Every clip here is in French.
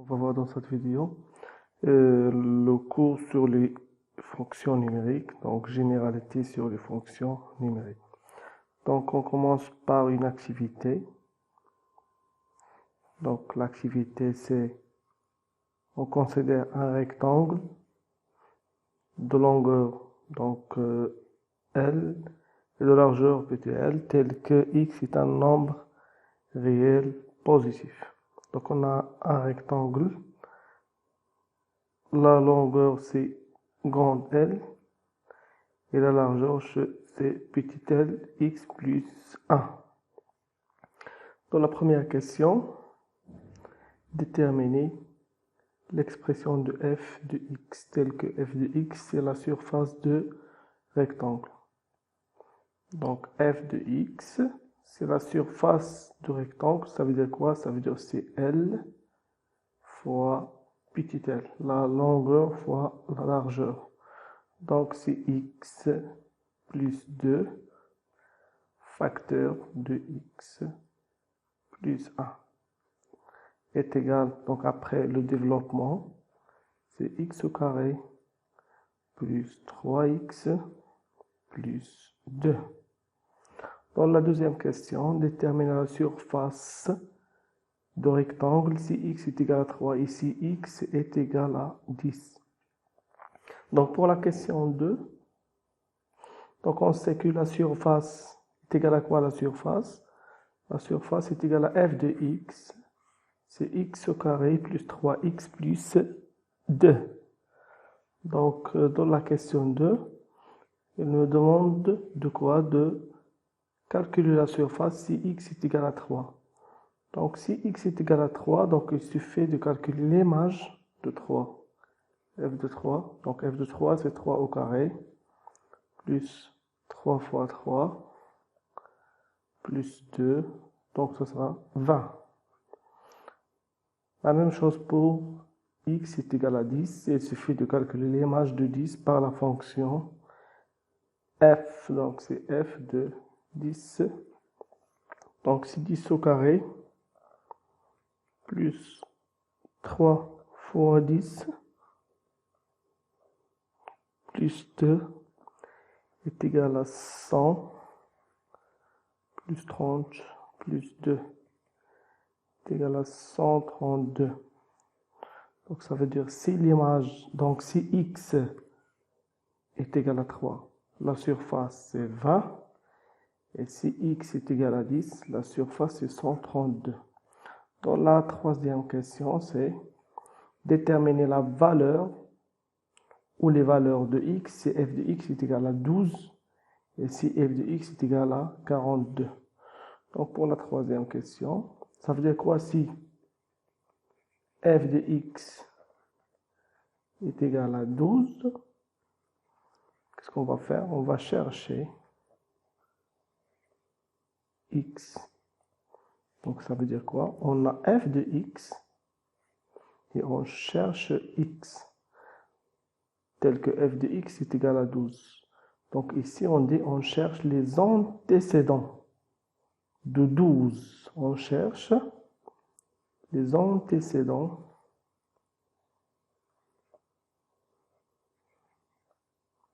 On va voir dans cette vidéo le cours sur les fonctions numériques, donc généralité sur les fonctions numériques. Donc on commence par une activité. Donc l'activité c'est, on considère un rectangle de longueur donc L et de largeur petit l tel que x est un nombre réel positif. Donc on a un rectangle. La longueur c'est grande L et la largeur c'est petit l x plus 1. Dans la première question, déterminer l'expression de f de x telle que f de x c'est la surface de rectangle. Donc f de x c'est la surface du rectangle, ça veut dire quoi? Ça veut dire c'est L fois petit l, la longueur fois la largeur. Donc c'est x plus 2 facteur de x plus 1 est égal, donc après le développement, c'est x au carré plus 3x plus 2. Dans la deuxième question, déterminer la surface de rectangle si x est égal à 3 et si x est égal à 10. Donc pour la question 2, donc on sait que la surface est égale à quoi la surface? La surface est égale à f de x, c'est x au carré plus 3x plus 2. Donc dans la question 2, il me demande de quoi? De calculer la surface si x est égal à 3. Donc si x est égal à 3, donc il suffit de calculer l'image de 3. f de 3, donc f de 3 c'est 3 au carré, plus 3 fois 3, plus 2, donc ce sera 20. La même chose pour x est égal à 10, il suffit de calculer l'image de 10 par la fonction f, donc c'est f de 10. Donc c'est 10 au carré, plus 3 fois 10, plus 2, est égal à 100, plus 30, plus 2, est égal à 132. Donc ça veut dire si l'image, donc si x est égal à 3, la surface c'est 20, et si x est égal à 10, la surface c'est 132. Dans la troisième question, c'est déterminer la valeur ou les valeurs de x si f de x est égal à 12 et si f de x est égal à 42. Donc pour la troisième question, ça veut dire quoi si f de x est égal à 12? Qu'est-ce qu'on va faire? On va chercher x. Donc ça veut dire quoi? On a f de x et on cherche x tel que f de x est égal à 12. Donc ici on dit on cherche les antécédents de 12. On cherche les antécédents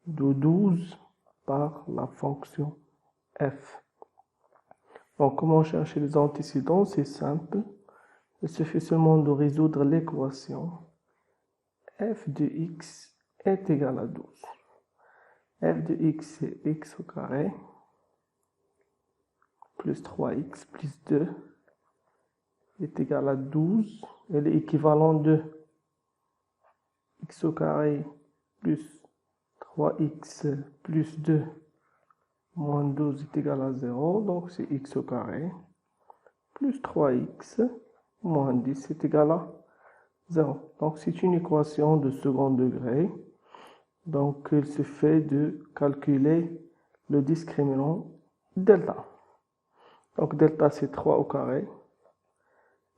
de 12 par la fonction f. Donc comment chercher les antécédents? C'est simple. Il suffit seulement de résoudre l'équation f de x est égal à 12. f de x c'est x au carré plus 3x plus 2 est égal à 12 et l'équivalent de x au carré plus 3x plus 2 moins 12 est égal à 0, donc c'est x au carré plus 3x moins 10 est égal à 0. Donc c'est une équation de second degré. Donc il suffit de calculer le discriminant delta. Donc delta c'est 3 au carré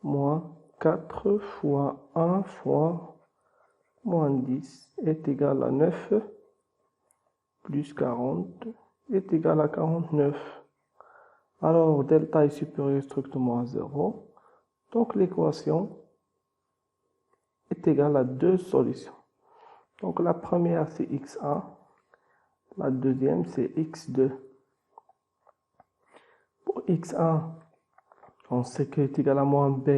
moins 4 fois 1 fois moins 10 est égal à 9 plus 40 est égal à 49. Alors delta est supérieur strictement à 0. Donc l'équation est égal à deux solutions. Donc la première c'est x1, la deuxième c'est x2. Pour x1, on sait que est égal à moins b,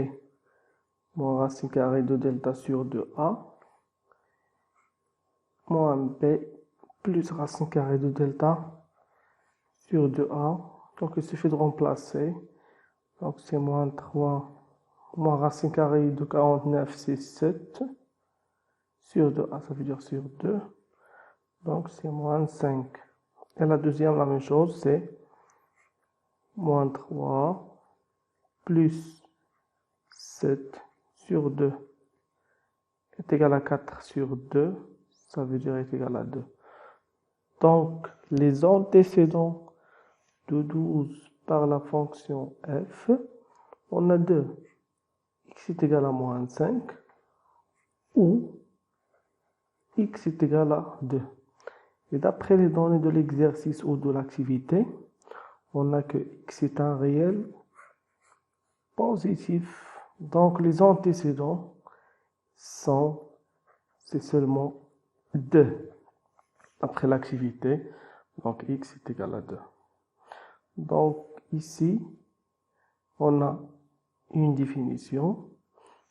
moins racine carrée de delta sur 2a, moins b plus racine carrée de delta sur 2a. Donc il suffit de remplacer. Donc c'est moins 3, moins racine carrée de 49, c'est 7 sur 2a, ça veut dire sur 2. Donc c'est moins 5. Et la deuxième, la même chose, c'est moins 3 plus 7 sur 2 est égal à 4 sur 2, ça veut dire est égal à 2. Donc les antécédents de 12 par la fonction f, on a 2. X est égal à moins 5 ou x est égal à 2. Et d'après les données de l'exercice ou de l'activité, on a que x est un réel positif. Donc les antécédents c'est seulement 2 après l'activité. Donc x est égal à 2. Donc ici, on a une définition.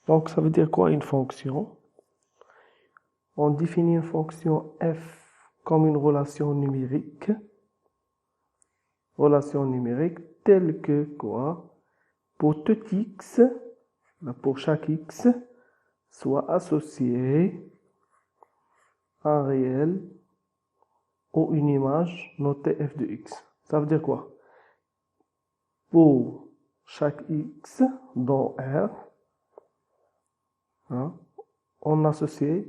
Donc ça veut dire quoi une fonction? On définit une fonction f comme une relation numérique telle que quoi? Pour tout x, pour chaque x, soit associé un réel ou une image notée f de x. Ça veut dire quoi? Pour chaque x dans R, on associe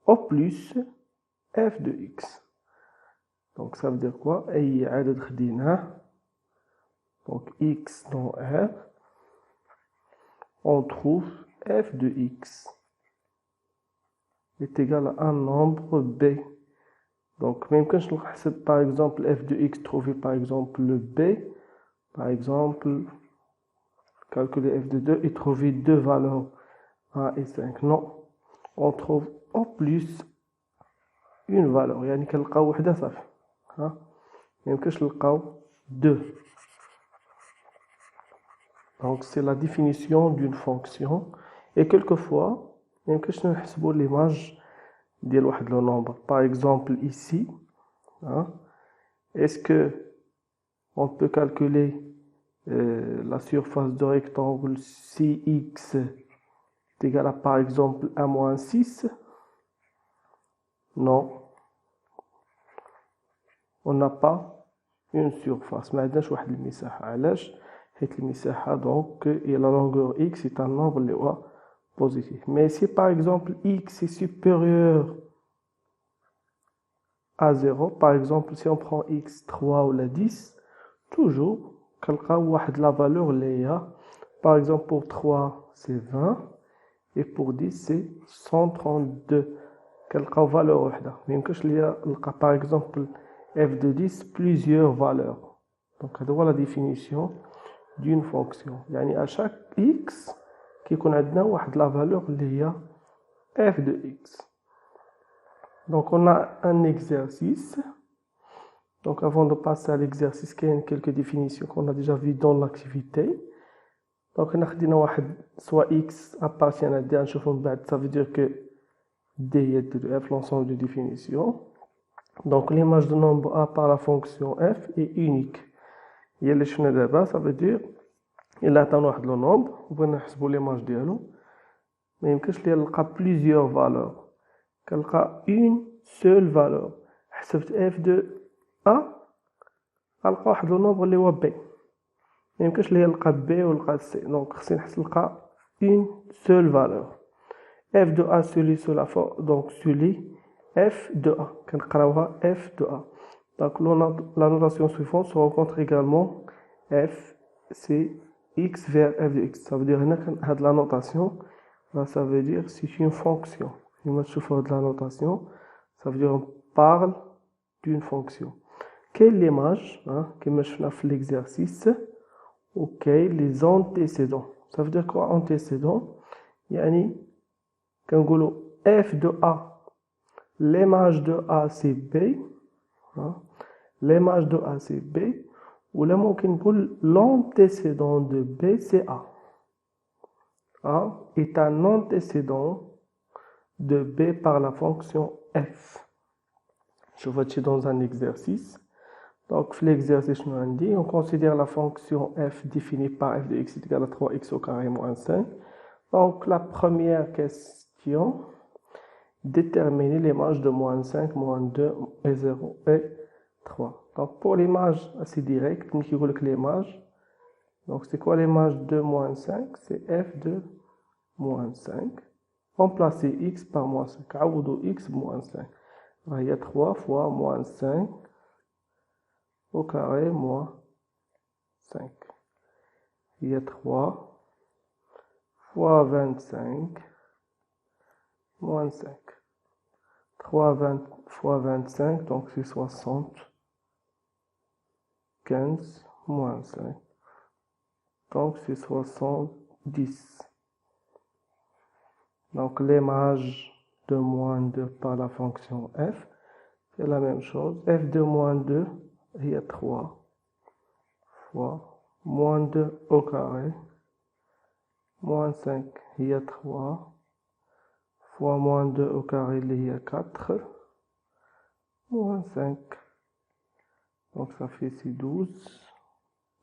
au plus f de x. Donc ça veut dire quoi? أي عدد خديناه. Donc x dans R, on trouve f de x est égal à un nombre b. Donc même quand je نحسب par exemple f de x trouver par exemple le b, par exemple calculer f de 2 et trouver deux valeurs 1 et 5. Non, on trouve en plus une valeur, يعني كنلقاو وحده صافي. ما يمكنش نلقاو deux. Donc c'est la définition d'une fonction. Et quelquefois ما يمكنش نحسبوا l'image ديال واحد le nombre. Par exemple ici, est-ce que on peut calculer la surface de rectangle si x est égal à par exemple 1 moins 6? Non. On n'a pas une surface. ما عندناش واحد المساحة. علاش؟ حيت المساحة donc et la longueur x est un nombre اللي هو positif. Mais si par exemple x est supérieur à 0, par exemple si on prend x3 ou la 10, toujours كنلقاو واحد la valeur اللي هي par exemple pour 3 c'est 20 et pour 10 c'est 132. كنلقاو valeur وحده. ما يمكنش ليا نلقى par exemple f de 10 plusieurs valeurs. Donc هذا هو la définition d'une fonction. يعني à chaque x كيكون عندنا واحد la valeur اللي هي f de x. Donc on a un exercice. Donc avant de passer à l'exercice, il y a quelques définitions qu'on a déjà vues dans l'activité. Donc on a واحد soit x appartient à d, ça veut dire que d est de f, l'ensemble de définitions. Donc l'image de nombre a par la fonction f est unique. Il y a les ça veut dire il a un le nombre, on va نحسبوا l'image ديالو. ما يمكنش ليا نلقى plusieurs valeurs. كنلقى une seule valeur. حسبت f de a غنلقى واحد لو نومبر اللي هو b. ما يمكنش ليا نلقى b ونلقى c. دونك خصني نلقى une seule valeur. f de a celui sur la forme, donc celui f de a. كنقراوها f de a. Donc la notation suivante se rencontre également f c'est x vers f de x. Ça veut dire هنا la notation, ça veut dire c'est une fonction. لما تشوفوا de la notation, ça veut dire on parle d'une fonction. Quelle l'image, comme je fais l'exercice, ok, les antécédents. Ça veut dire quoi antécédents? يعني كنقولوا f de a, l'image de a c'est b, hein. L'image de a c'est b, ou là ممكن نقول l'antécédent de b c'est a. A est un antécédent de b par la fonction f. Je vois ici dans un exercice. Donc, l'exercice nous dit, on considère la fonction f définie par f de x est égal à 3x au carré moins 5. Donc, la première question, déterminer l'image de moins 5, moins 2, et 0 et 3. Donc, pour l'image assez directe, nous avons l'image. Donc, c'est quoi l'image de moins 5? C'est f de moins 5. Remplacer x par moins 5. Aoudou x moins 5. Alors, il y a 3 fois moins 5 au carré moins 5. Il y a 3 fois 25 moins 5. 3 fois 25, donc c'est 60. 15 moins 5. Donc c'est 70. Donc l'image de moins 2 par la fonction f, c'est la même chose. f de moins 2, il y a 3 fois moins 2 au carré, moins 5, il y a 3 fois moins 2 au carré, il y a 4, moins 5. Donc ça fait ici 12,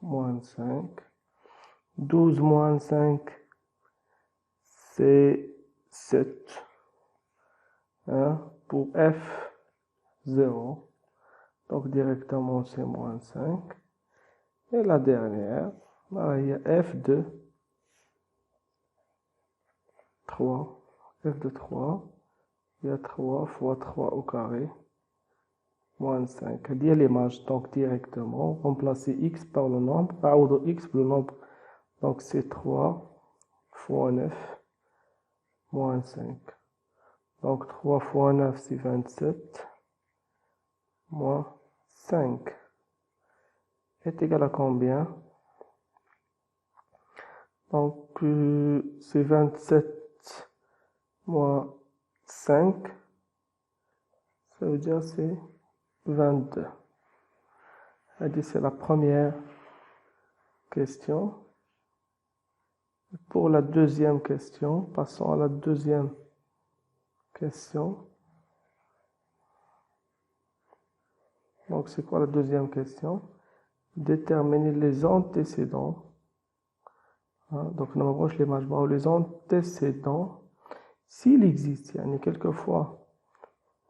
moins 5. 12 moins 5, c'est 7. Hein, pour f 0. Donc directement c'est moins 5. Et la dernière, là, il y a f de 3. f de 3, il y a 3 fois 3 au carré, moins 5. Il y a l'image, donc directement, remplacer x par le nombre, ou x pour le nombre. Donc c'est 3 fois 9, moins 5. Donc 3 fois 9, c'est 27, moins 5. Est égal à combien? Donc c'est 27 moins 5, ça veut dire c'est 22. C'est la première question. Pour la deuxième question, passons à la deuxième question. Donc c'est quoi la deuxième question? Déterminer les antécédents. Donc normalement je les marche pas. Les antécédents, s'il existe, quelquefois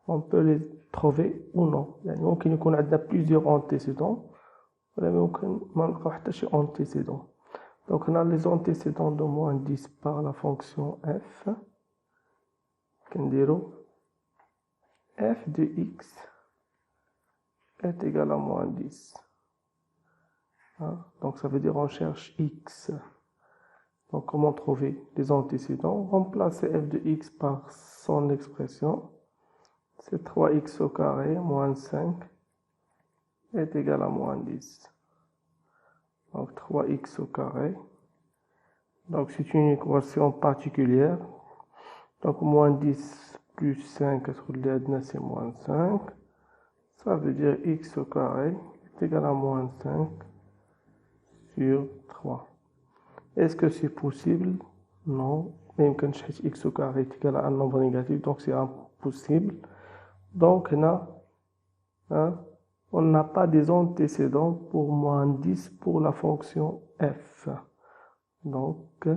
on peut les trouver ou non. ممكن يكون عندنا plusieurs antécédents ولا ممكن ما نلقاو حتى شي antécédent. Donc on a les antécédents de moins 10 par la fonction f. كنديرو f de x est égal à moins 10. Donc ça veut dire on cherche x. Donc comment trouver les antécédents? Remplacer f de x par son expression. C'est 3x au carré moins 5 est égal à moins 10. Donc 3x au carré. Donc c'est une équation particulière. Donc moins 10 plus 5, c'est moins 5. Ça veut dire x au carré est égal à moins 5 sur 3. Est-ce que c'est possible? Non. Même quand x au carré est égal à un nombre négatif, donc c'est impossible. Donc on n'a pas des antécédents pour moins 10 pour la fonction f. Donc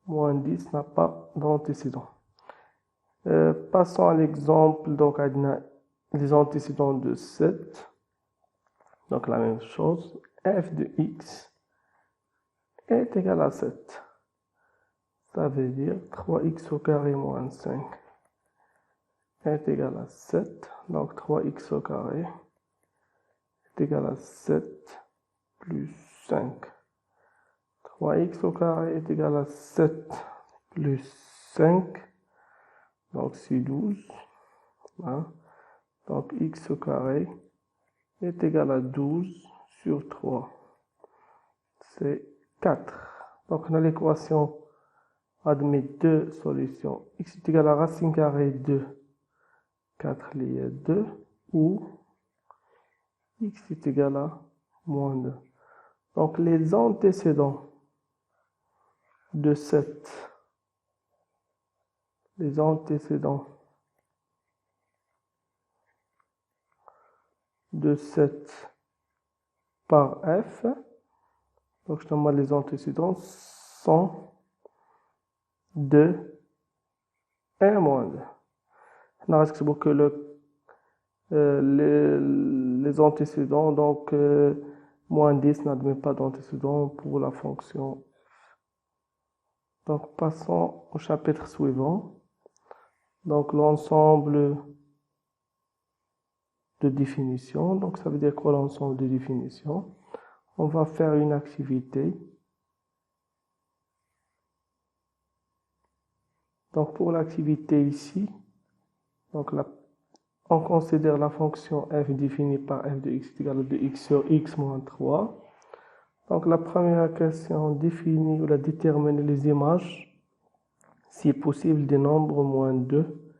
moins 10 n'a pas d'antécédent. Passons à l'exemple. Donc on a les antécédents de 7. Donc la même chose. f de x est égal à 7. Ça veut dire 3x au carré moins 5 est égal à 7. Donc 3x au carré est égal à 7 plus 5. 3x au carré est égal à 7 plus 5. Donc c'est 12. Donc x au carré est égal à 12 sur 3. C'est 4. Donc on a l'équation admet deux solutions. X est égal à racine carrée de 4 lié à 2 ou X est égal à moins 2. Donc les antécédents de 7, les antécédents de 7 par F, donc je demande les antécédents, sont 2 et moins 2. On reste que les antécédents, donc moins 10 n'admet pas d'antécédents pour la fonction. Donc passons au chapitre suivant. Donc l'ensemble de définition. Donc ça veut dire quoi l'ensemble de définition? On va faire une activité. Donc pour l'activité ici, donc on considère la fonction f définie par f de x est égal à 2x sur x moins 3. Donc la première question définit ou la détermine les images, si possible, des nombres moins 2,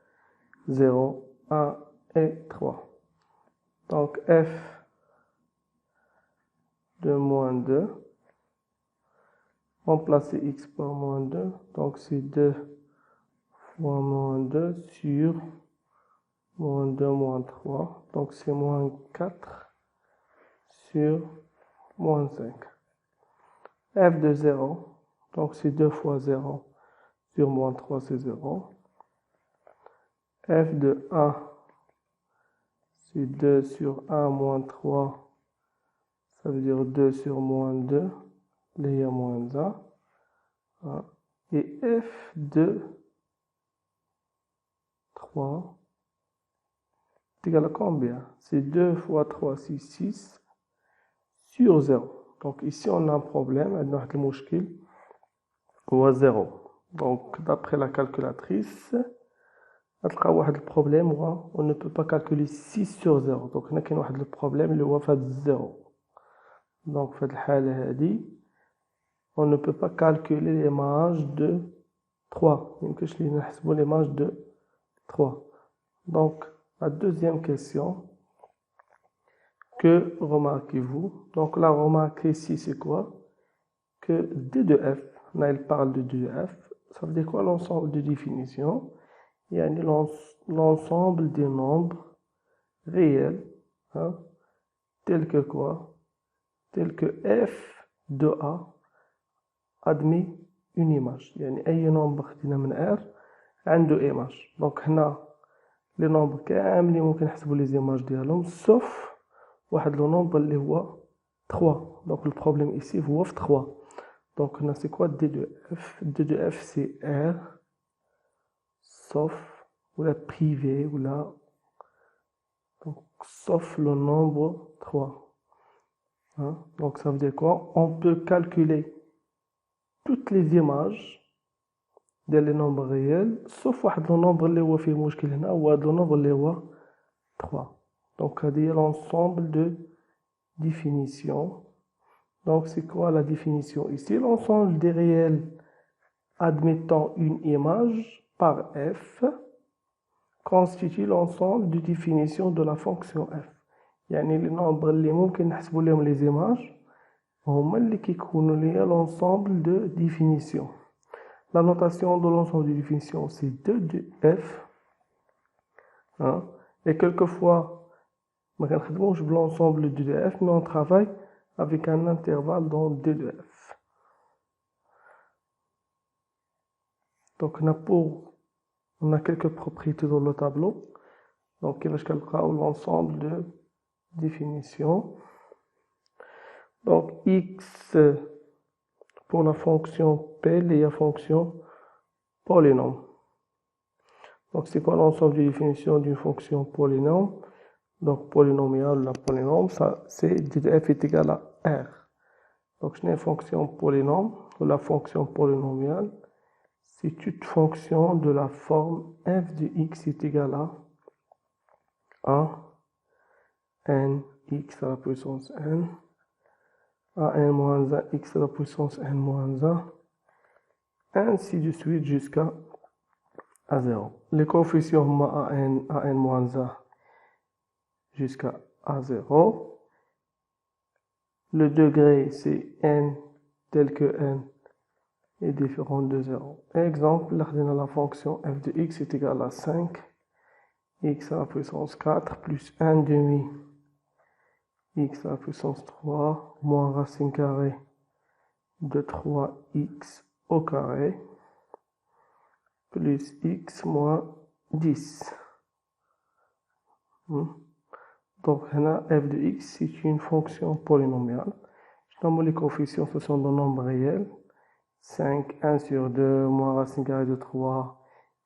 0, 1 et 3. Donc f de moins 2, remplacer x par moins 2, donc c'est 2 fois moins 2 sur moins 2 moins 3, donc c'est moins 4 sur moins 5. F de 0, donc c'est 2 fois 0 sur moins 3, c'est 0. F de 1, c'est 2 sur 1 moins 3, ça veut dire 2 sur moins 2, lié à moins 1. Et F de 3 est égal à combien? C'est 2 fois 3, c'est 6 sur 0. Donc ici on a un problème, on a ou 0. Donc d'après la calculatrice, le problème on ne peut pas calculer 6 sur 0. Donc on a le problème اللي هو فهاد 0. Donc في الحالة هذه on ne peut pas calculer l'image de 3. يمكنش لينا نحسبوا l'image de 3. Donc la deuxième question, que remarquez-vous? Donc la remarque ici c'est quoi? Que D de F, là il parle de D de F, ça veut dire quoi l'ensemble de définition? Il y a l'ensemble des nombres réels, hein, tels que quoi? Tels que F de A admet une image. يعني أي nombre خدينا من R عنده image. Donc هنا les nombres كاملين ممكن نحسبوا les images ديالهم sauf واحد le nombre اللي هو 3. Donc le problème ici هو في 3. Donc هنا c'est quoi D de F? D de F c'est R sauf ou la privé ou la donc sauf le nombre 3. Hein? Donc ça veut dire quoi? On peut calculer toutes les images ديال les nombres réels sauf واحد le nombre اللي هو فيه مشكل هنا هو هذا le nombre اللي هو 3. Donc هذه هي l'ensemble de définition. Donc c'est quoi la définition ici? L'ensemble des réels admettant une image par f constitue l'ensemble de définition de la fonction f. يعني les nombres اللي ممكن نحسبوا لهم les images هما اللي كيكونوا ليا l'ensemble de définition. La notation de l'ensemble de définition c'est 2 de f, hein? Et quelquefois ما كنخدموش بل'ensemble de f mais on travaille avec un intervalle dans D de f. Donc on a quelques propriétés dans le tableau. Donc il va l'ensemble de définition. Donc x pour la fonction p et la fonction polynôme. Donc c'est quoi l'ensemble de définition d'une fonction polynôme? Donc polynomiale, la polynôme, ça c'est d de f est égal à r. Donc je n'ai une fonction polynôme ou la fonction polynomiale. C'est toute fonction de la forme f de x est égal à n x à la puissance n, à n moins 1 x à la puissance n moins 1, ainsi de suite jusqu'à A0. Les coefficients AN moins A jusqu'à A0. Le degré, c'est n tel que n est différent de 0. Exemple, la fonction f de x est égale à 5, x à la puissance 4 plus 1 demi x à la puissance 3 moins racine carrée de 3x au carré plus x moins 10. Donc, f de x, c'est une fonction polynomiale. Les coefficients, ce sont des nombres réels. 5, 1 sur 2, moins racine carrée de 3,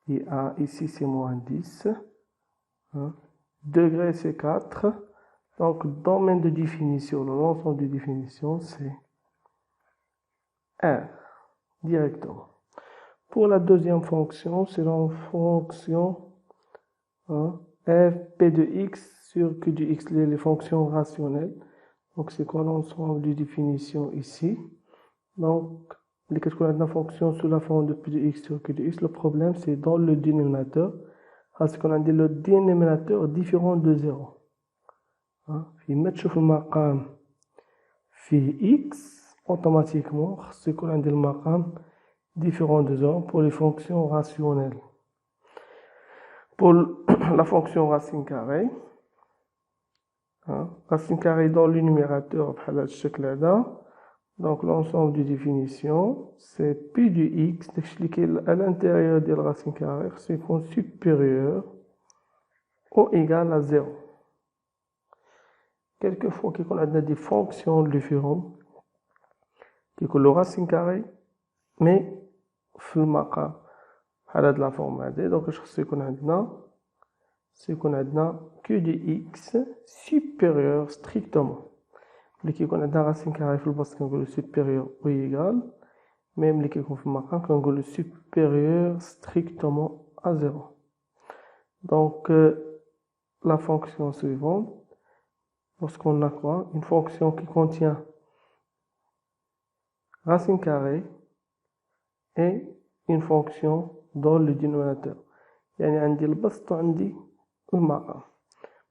et 1, ici c'est moins 10. Degré, c'est 4. Donc, domaine de définition, l'ensemble de définition, c'est R, directement. Pour la deuxième fonction, c'est la fonction f p de x sur q de x, les fonctions rationnelles. Donc, c'est quoi l'ensemble de définition ici? Donc, qu'est-ce qu'on a de fonction sous la forme de p de x sur q de x? Le problème, c'est dans le dénominateur. Parce qu'on a dit le dénominateur différent de 0. في ما تشوف المقام فيه x, automatiquement, c'est qu'on a dit le maqam différent de 0 pour les fonctions rationnelles. Pour la fonction racine carrée, racine carrée dans le numérateur, donc l'ensemble de définition, c'est p de x, à l'intérieur de la racine carrée, c'est supérieur ou égal à 0. Quelquefois, on a des fonctions différentes, qui sont le racine carrée, mais le maqam, de la forme D. Donc, c'est qu'on a que de x supérieur strictement. Les qu'on a dans racine carrée, il faut le supérieur ou égal, même les qui ont fait maqam, qu'on le supérieur strictement à 0. Donc, la fonction suivante, lorsqu'on a quoi? Une fonction qui contient racine carrée et une fonction dans le dénominateur. يعني عندي البسط وعندي المقام.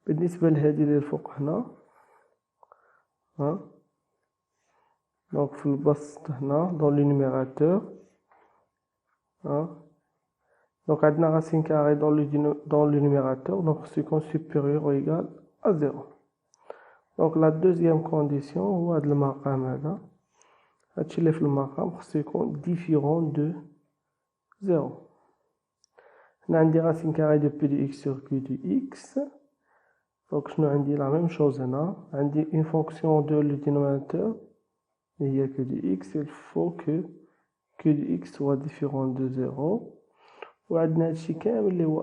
بالنسبة لهذه اللي الفوق هنا donc في البسط هنا dans le numérateur donc عندنا racine carrée dans le numérateur, donc c'est supérieur ou égal à 0. Donc la deuxième condition هو هذا المقام هذا هادشي اللي في المقام خصو يكون différent de 0. On a une racine carrée de p de x sur q de x. Donc, je nous la même chose. On a une fonction de le dénominateur. Il y a q de x. Il faut que q de x soit différent de 0. On a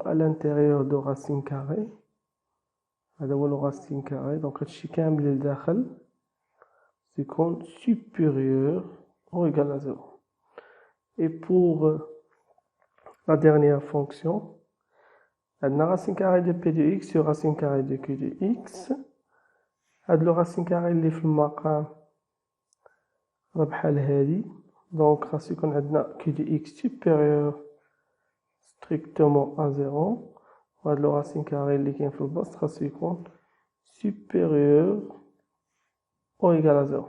à l'intérieur de racine carrée. هذا هو racine carrée. Donc, هادشي كامل اللي داخل c'est supérieur ou égal à 0. Et pour la dernière fonction, la racine carrée de p de x sur racine carrée de q de x. Le racine carrée اللي في المقام بحال هادي. Donc خاص يكون عندنا q de x supérieur strictement à 0. وهاد le racine carrée اللي كاين في البسط خاص يكون supérieur ou égal à 0.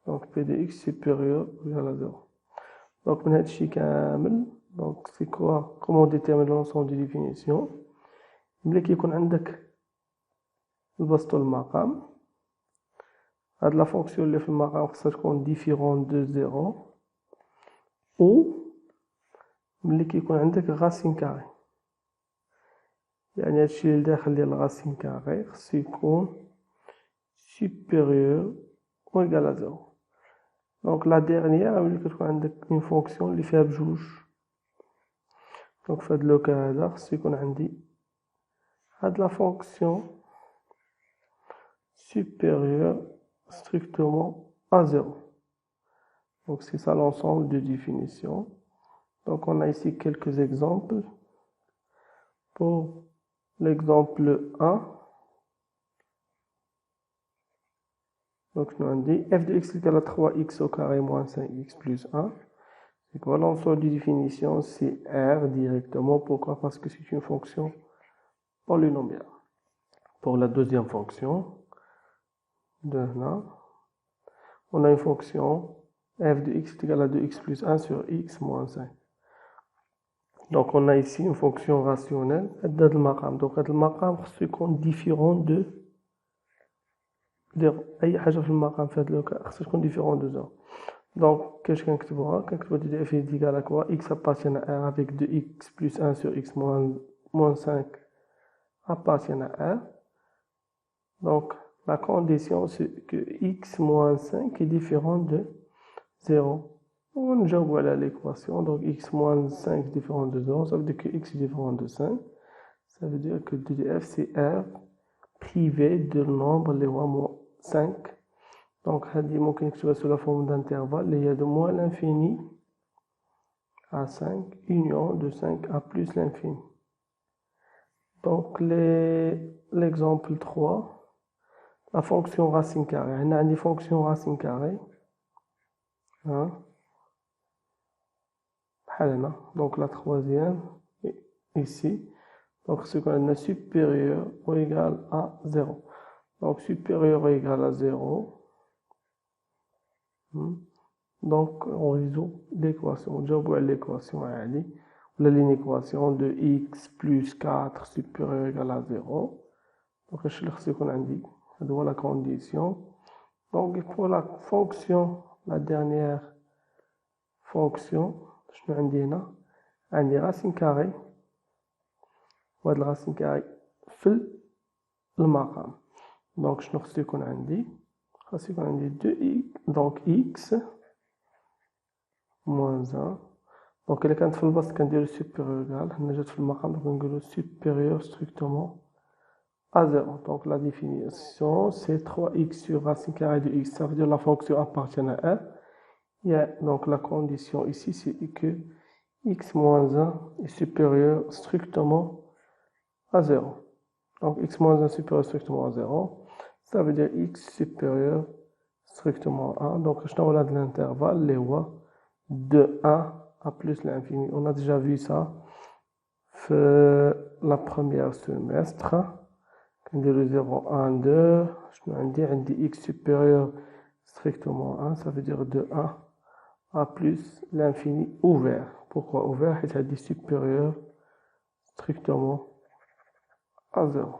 Donc p de x supérieur ou égal à 0. Donc من هادشي كامل. Donc c'est quoi? Comment on détermine l'ensemble de définition? ملي كيكون عندك البسط والمقام هاد لا فونكسيون اللي في المقام خصها تكون ديفيرون دو 0 او ملي كيكون عندك غاسين كاري، يعني هادشي اللي داخل ديال الغاسين كاري خصو يكون supérieur ou égal à 0. دونك لا ديرنيير ملي كتكون عندك اون فونكسيون اللي فيها بجوج. دونك فهاد لوكا هذا خصو يكون عندي هاد لا فونكسيون supérieur strictement à 0. Donc c'est ça l'ensemble de définition. Donc on a ici quelques exemples. Pour l'exemple 1, donc nous on dit f de x égale à 3x au carré moins 5x plus 1. Donc voilà, l'ensemble de définition, c'est R directement. Pourquoi? Parce que c'est une fonction polynomiale. Pour la deuxième fonction, de là, on a une fonction f de x est égal à 2x plus 1 sur x moins 5. Donc on a ici une fonction rationnelle. Donc le maqam c'est différent de أي حاجة في المقام في هذا الوقت خصها تكون différent de 0. Donc qu'est-ce qu'on كنكتبوها de f est égal à quoi? X appartient à R avec 2x plus 1 sur x moins 5 appartient à R. Donc la condition c'est que x moins 5 est différent de 0. On joue à l'équation, donc x moins 5 est différent de 0, ça veut dire que x est différent de 5. Ça veut dire que DDF c'est R privé de nombre les moins 5. Donc, ممكن نكتبها sous la forme d'intervalle. Il y a de moins l'infini à 5, union de 5 à plus l'infini. Donc, l'exemple 3, la fonction racine carrée. On a une fonction racine carrée. Hein? Donc, la troisième, ici. Donc, ce qu'on a supérieur ou égal à 0. Donc, supérieur ou égal à 0. Donc, on résout l'équation. On joue à l'équation à l'équation de x plus 4 supérieur ou égal à 0. Donc, je vais ce qu'on a dit. Ça doit la condition. Donc, pour la fonction, la dernière fonction, je vais dire une racine carrée. ou la racine carrée في المقام. Donc, je vais ce qu'on a dit. C'est qu'on a dit 2x, donc x moins 1. Donc, il كانت في البسط كنديرو supérieur égal. هنا جات في المقام donc نقولو supérieur strictement à 0. Donc, la définition, c'est 3x sur racine carrée de x. Ça veut dire la fonction appartient à R. Donc, la condition ici, c'est que x moins 1 est supérieur strictement à 0. Donc, x moins 1 supérieur strictement à 0. Ça veut dire x supérieur strictement à 1. Donc, je t'envoie de l'intervalle, les voies de 1 à plus l'infini. On a déjà vu ça la première semestre. Quand de 0, 1, 2, je me dis x supérieur strictement à 1, ça veut dire de 1 à plus l'infini ouvert. Pourquoi ouvert? Il a dit supérieur strictement à 0.